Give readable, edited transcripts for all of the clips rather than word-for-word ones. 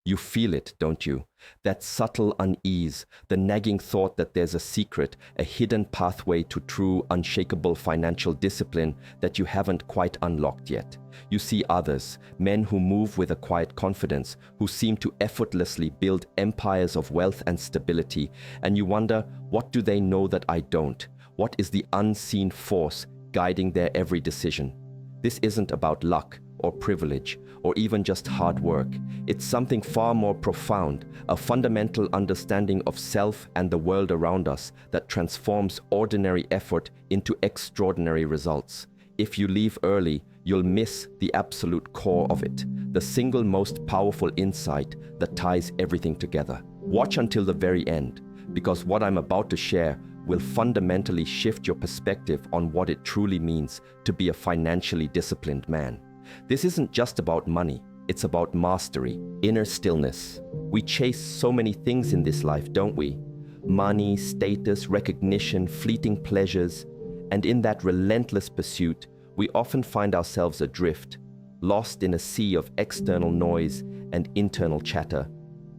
You feel it, don't you? That subtle unease, the nagging thought that there's a secret, a hidden pathway to true, unshakable financial discipline that you haven't quite unlocked yet. You see others, men who move with a quiet confidence, who seem to effortlessly build empires of wealth and stability, and you wonder, what do they know that I don't? What is the unseen force guiding their every decision? This isn't about luck or privilege or even just hard work. It's something far more profound, a fundamental understanding of self and the world around us that transforms ordinary effort into extraordinary results. If you leave early, you'll miss the absolute core of it, the single most powerful insight that ties everything together. Watch until the very end, because what I'm about to share will fundamentally shift your perspective on what it truly means to be a financially disciplined man. This isn't just about money, it's about mastery, inner stillness. We chase so many things in this life, don't we? Money, status, recognition, fleeting pleasures, and in that relentless pursuit, we often find ourselves adrift, lost in a sea of external noise and internal chatter.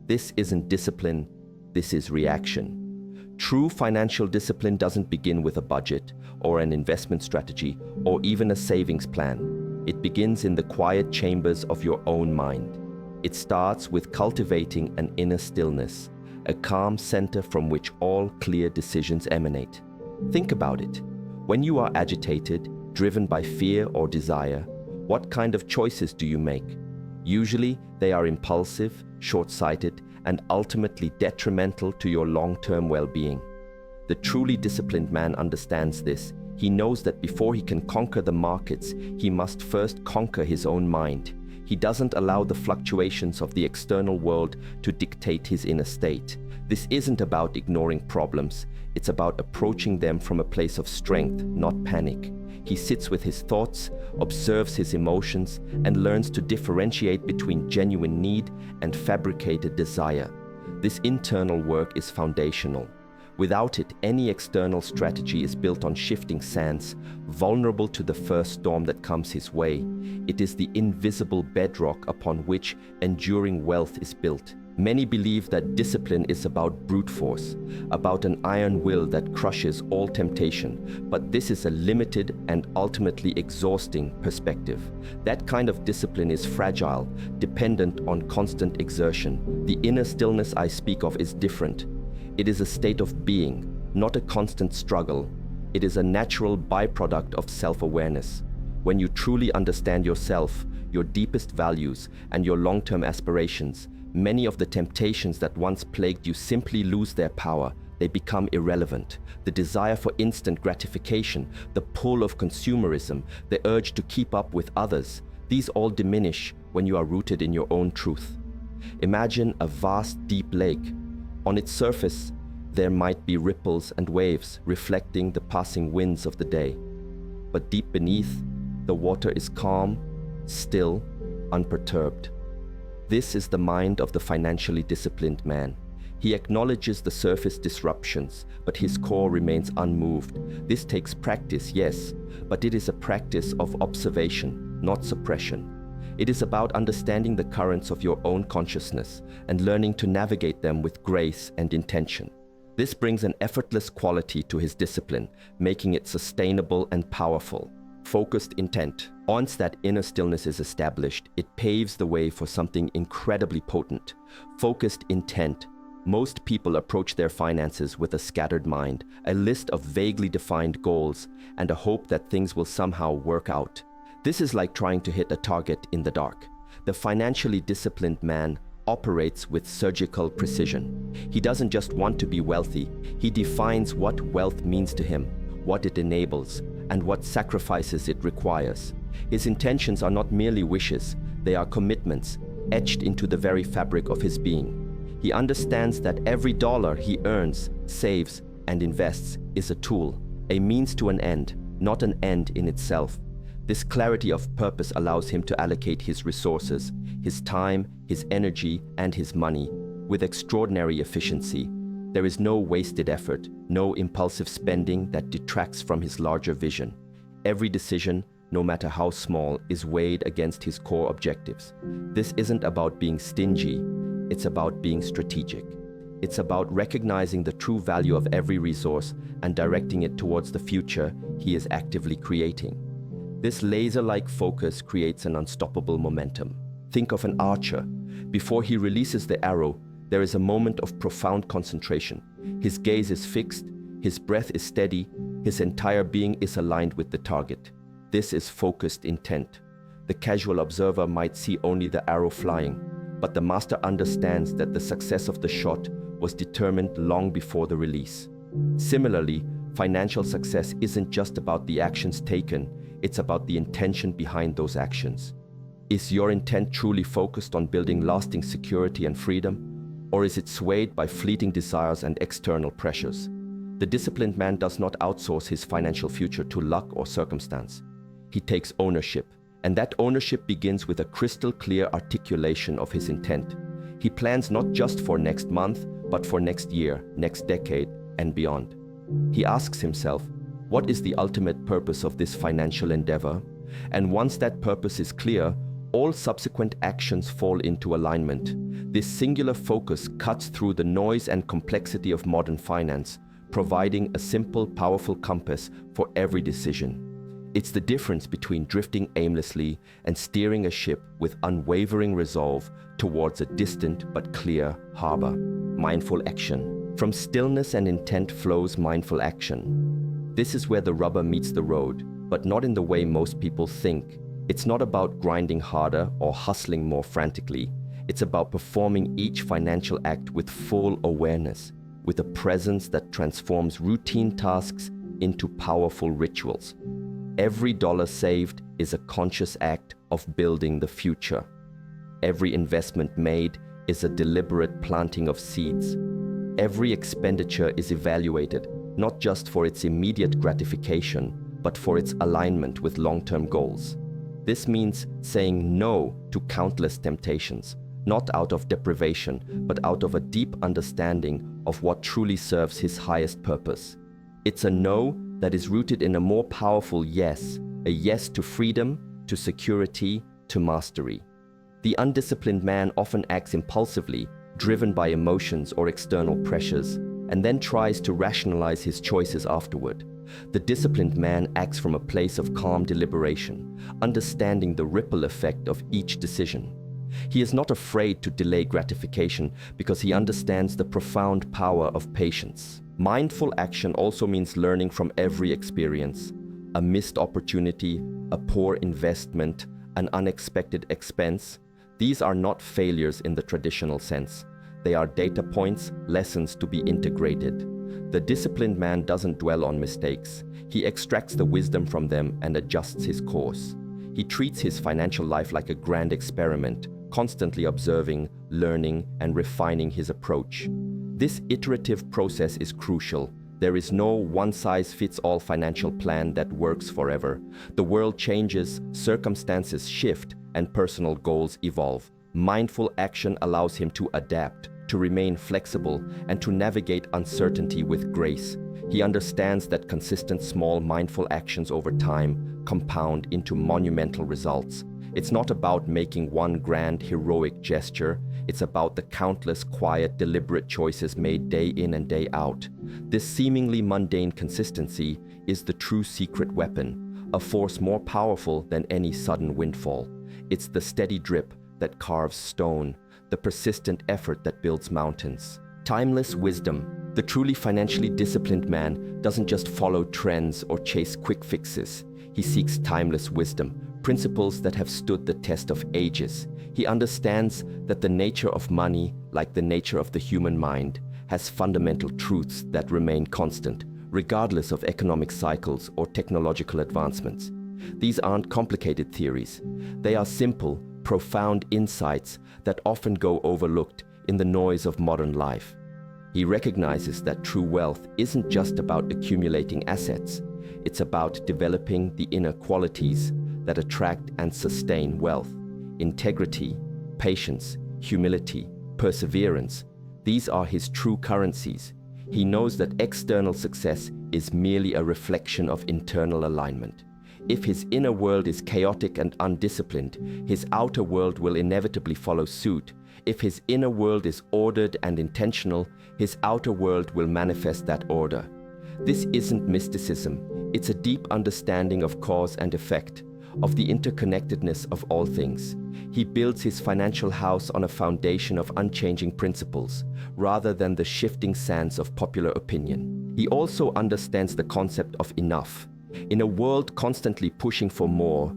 This isn't discipline, this is reaction. True financial discipline doesn't begin with a budget or an investment strategy or even a savings plan. It begins in the quiet chambers of your own mind. It starts with cultivating an inner stillness, a calm center from which all clear decisions emanate. Think about it. When you are agitated, driven by fear or desire, what kind of choices do you make? Usually, they are impulsive, short-sighted, and ultimately detrimental to your long-term well-being. The truly disciplined man understands this. He knows that before he can conquer the markets, he must first conquer his own mind. He doesn't allow the fluctuations of the external world to dictate his inner state. This isn't about ignoring problems. It's about approaching them from a place of strength, not panic. He sits with his thoughts, observes his emotions, and learns to differentiate between genuine need and fabricated desire. This internal work is foundational. Without it, any external strategy is built on shifting sands, vulnerable to the first storm that comes his way. It is the invisible bedrock upon which enduring wealth is built. Many believe that discipline is about brute force, about an iron will that crushes all temptation, but this is a limited and ultimately exhausting perspective. That kind of discipline is fragile, dependent on constant exertion. The inner stillness I speak of is different. It is a state of being, not a constant struggle. It is a natural byproduct of self-awareness. When you truly understand yourself, your deepest values, and your long-term aspirations, many of the temptations that once plagued you simply lose their power. They become irrelevant. The desire for instant gratification, the pull of consumerism, the urge to keep up with others, these all diminish when you are rooted in your own truth. Imagine a vast, deep lake. On its surface, there might be ripples and waves reflecting the passing winds of the day. But deep beneath, the water is calm, still, unperturbed. This is the mind of the financially disciplined man. He acknowledges the surface disruptions, but his core remains unmoved. This takes practice, yes, but it is a practice of observation, not suppression. It is about understanding the currents of your own consciousness and learning to navigate them with grace and intention. This brings an effortless quality to his discipline, making it sustainable and powerful. Focused intent. Once that inner stillness is established, it paves the way for something incredibly potent. Focused intent. Most people approach their finances with a scattered mind, a list of vaguely defined goals, and a hope that things will somehow work out. This is like trying to hit a target in the dark. The financially disciplined man operates with surgical precision. He doesn't just want to be wealthy, he defines what wealth means to him, what it enables, and what sacrifices it requires. His intentions are not merely wishes, they are commitments, etched into the very fabric of his being. He understands that every dollar he earns, saves, and invests is a tool, a means to an end, not an end in itself. This clarity of purpose allows him to allocate his resources, his time, his energy, and his money with extraordinary efficiency. There is no wasted effort, no impulsive spending that detracts from his larger vision. Every decision, no matter how small, is weighed against his core objectives. This isn't about being stingy. It's about being strategic. It's about recognizing the true value of every resource and directing it towards the future he is actively creating. This laser-like focus creates an unstoppable momentum. Think of an archer. Before he releases the arrow, there is a moment of profound concentration. His gaze is fixed, his breath is steady, his entire being is aligned with the target. This is focused intent. The casual observer might see only the arrow flying, but the master understands that the success of the shot was determined long before the release. Similarly, financial success isn't just about the actions taken, it's about the intention behind those actions. Is your intent truly focused on building lasting security and freedom, or is it swayed by fleeting desires and external pressures? The disciplined man does not outsource his financial future to luck or circumstance. He takes ownership, and that ownership begins with a crystal clear articulation of his intent. He plans not just for next month, but for next year, next decade, and beyond. He asks himself, what is the ultimate purpose of this financial endeavor? And once that purpose is clear, all subsequent actions fall into alignment. This singular focus cuts through the noise and complexity of modern finance, providing a simple, powerful compass for every decision. It's the difference between drifting aimlessly and steering a ship with unwavering resolve towards a distant but clear harbor. Mindful action. From stillness and intent flows mindful action. This is where the rubber meets the road, but not in the way most people think. It's not about grinding harder or hustling more frantically. It's about performing each financial act with full awareness, with a presence that transforms routine tasks into powerful rituals. Every dollar saved is a conscious act of building the future. Every investment made is a deliberate planting of seeds. Every expenditure is evaluated, not just for its immediate gratification, but for its alignment with long-term goals. This means saying no to countless temptations, not out of deprivation, but out of a deep understanding of what truly serves his highest purpose. It's a no that is rooted in a more powerful yes, a yes to freedom, to security, to mastery. The undisciplined man often acts impulsively, driven by emotions or external pressures, and then tries to rationalize his choices afterward. The disciplined man acts from a place of calm deliberation, understanding the ripple effect of each decision. He is not afraid to delay gratification because he understands the profound power of patience. Mindful action also means learning from every experience. A missed opportunity, a poor investment, an unexpected expense. These are not failures in the traditional sense. They are data points, lessons to be integrated. The disciplined man doesn't dwell on mistakes. He extracts the wisdom from them and adjusts his course. He treats his financial life like a grand experiment, constantly observing, learning, and refining his approach. This iterative process is crucial. There is no one-size-fits-all financial plan that works forever. The world changes, circumstances shift, and personal goals evolve. Mindful action allows him to adapt, to remain flexible, and to navigate uncertainty with grace. He understands that consistent small mindful actions over time compound into monumental results. It's not about making one grand heroic gesture. It's about the countless quiet, deliberate choices made day in and day out. This seemingly mundane consistency is the true secret weapon, a force more powerful than any sudden windfall. It's the steady drip that carves stone, the persistent effort that builds mountains. Timeless wisdom. The truly financially disciplined man doesn't just follow trends or chase quick fixes. He seeks timeless wisdom, principles that have stood the test of ages. He understands that the nature of money, like the nature of the human mind, has fundamental truths that remain constant, regardless of economic cycles or technological advancements. These aren't complicated theories. They are simple, profound insights that often go overlooked in the noise of modern life. He recognizes that true wealth isn't just about accumulating assets. It's about developing the inner qualities that attract and sustain wealth. Integrity, patience, humility, perseverance. These are his true currencies. He knows that external success is merely a reflection of internal alignment. If his inner world is chaotic and undisciplined, his outer world will inevitably follow suit, If his inner world is ordered and intentional, his outer world will manifest that order. This isn't mysticism, it's a deep understanding of cause and effect, of the interconnectedness of all things. He builds his financial house on a foundation of unchanging principles, rather than the shifting sands of popular opinion. He also understands the concept of enough. In a world constantly pushing for more,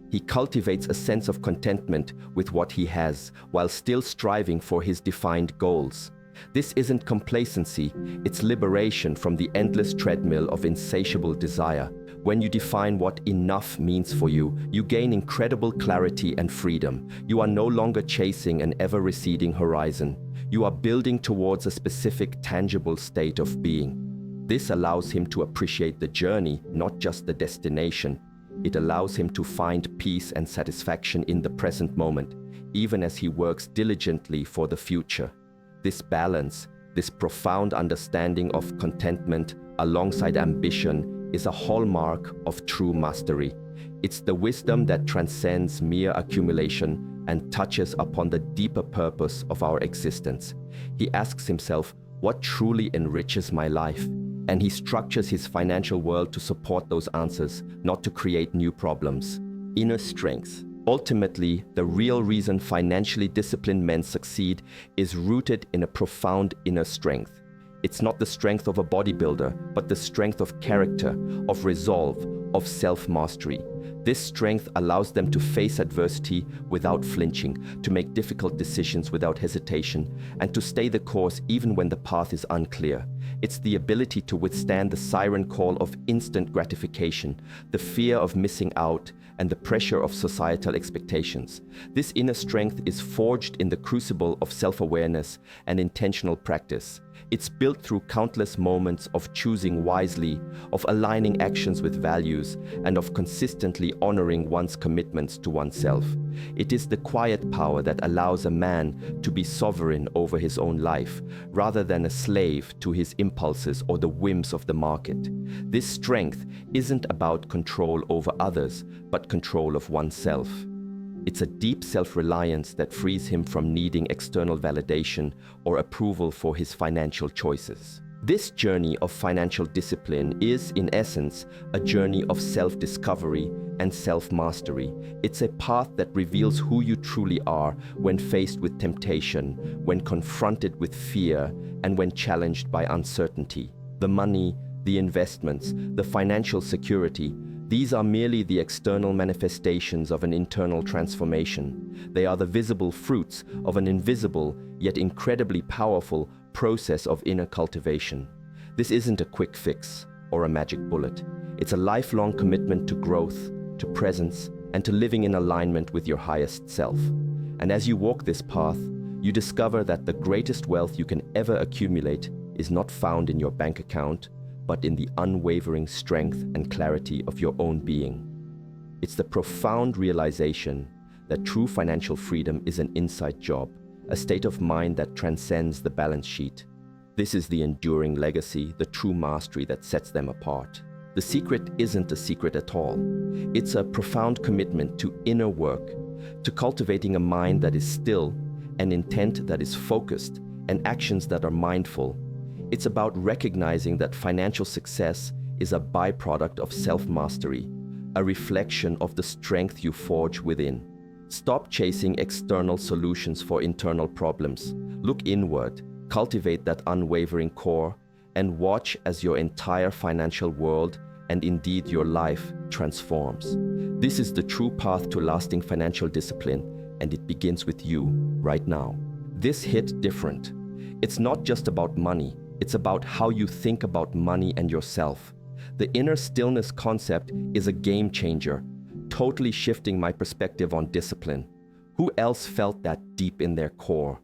he cultivates a sense of contentment with what he has, while still striving for his defined goals. This isn't complacency, it's liberation from the endless treadmill of insatiable desire. When you define what enough means for you, you gain incredible clarity and freedom. You are no longer chasing an ever-receding horizon. You are building towards a specific, tangible state of being. This allows him to appreciate the journey, not just the destination. It allows him to find peace and satisfaction in the present moment, even as he works diligently for the future. This balance, this profound understanding of contentment alongside ambition, is a hallmark of true mastery. It's the wisdom that transcends mere accumulation and touches upon the deeper purpose of our existence. He asks himself, what truly enriches my life? And he structures his financial world to support those answers, not to create new problems. Inner strength. Ultimately, the real reason financially disciplined men succeed is rooted in a profound inner strength. It's not the strength of a bodybuilder, but the strength of character, of resolve, of self-mastery. This strength allows them to face adversity without flinching, to make difficult decisions without hesitation, and to stay the course even when the path is unclear. It's the ability to withstand the siren call of instant gratification, the fear of missing out, and the pressure of societal expectations. This inner strength is forged in the crucible of self-awareness and intentional practice. It's built through countless moments of choosing wisely, of aligning actions with values, and of consistently honoring one's commitments to oneself. It is the quiet power that allows a man to be sovereign over his own life, rather than a slave to his impulses or the whims of the market. This strength isn't about control over others, but control of oneself. It's a deep self-reliance that frees him from needing external validation or approval for his financial choices. This journey of financial discipline is, in essence, a journey of self-discovery and self-mastery. It's a path that reveals who you truly are when faced with temptation, when confronted with fear, and when challenged by uncertainty. The money, the investments, the financial security, these are merely the external manifestations of an internal transformation. They are the visible fruits of an invisible, yet incredibly powerful, process of inner cultivation. This isn't a quick fix or a magic bullet. It's a lifelong commitment to growth, to presence, and to living in alignment with your highest self. And as you walk this path, you discover that the greatest wealth you can ever accumulate is not found in your bank account, but in the unwavering strength and clarity of your own being. It's the profound realization that true financial freedom is an inside job, a state of mind that transcends the balance sheet. This is the enduring legacy, the true mastery that sets them apart. The secret isn't a secret at all. It's a profound commitment to inner work, to cultivating a mind that is still, an intent that is focused, and actions that are mindful. It's about recognizing that financial success is a byproduct of self-mastery, a reflection of the strength you forge within. Stop chasing external solutions for internal problems. Look inward, cultivate that unwavering core, and watch as your entire financial world, and indeed your life, transforms. This is the true path to lasting financial discipline, and it begins with you, right now. This hit different. It's not just about money. It's about how you think about money and yourself. The inner stillness concept is a game changer, totally shifting my perspective on discipline. Who else felt that deep in their core?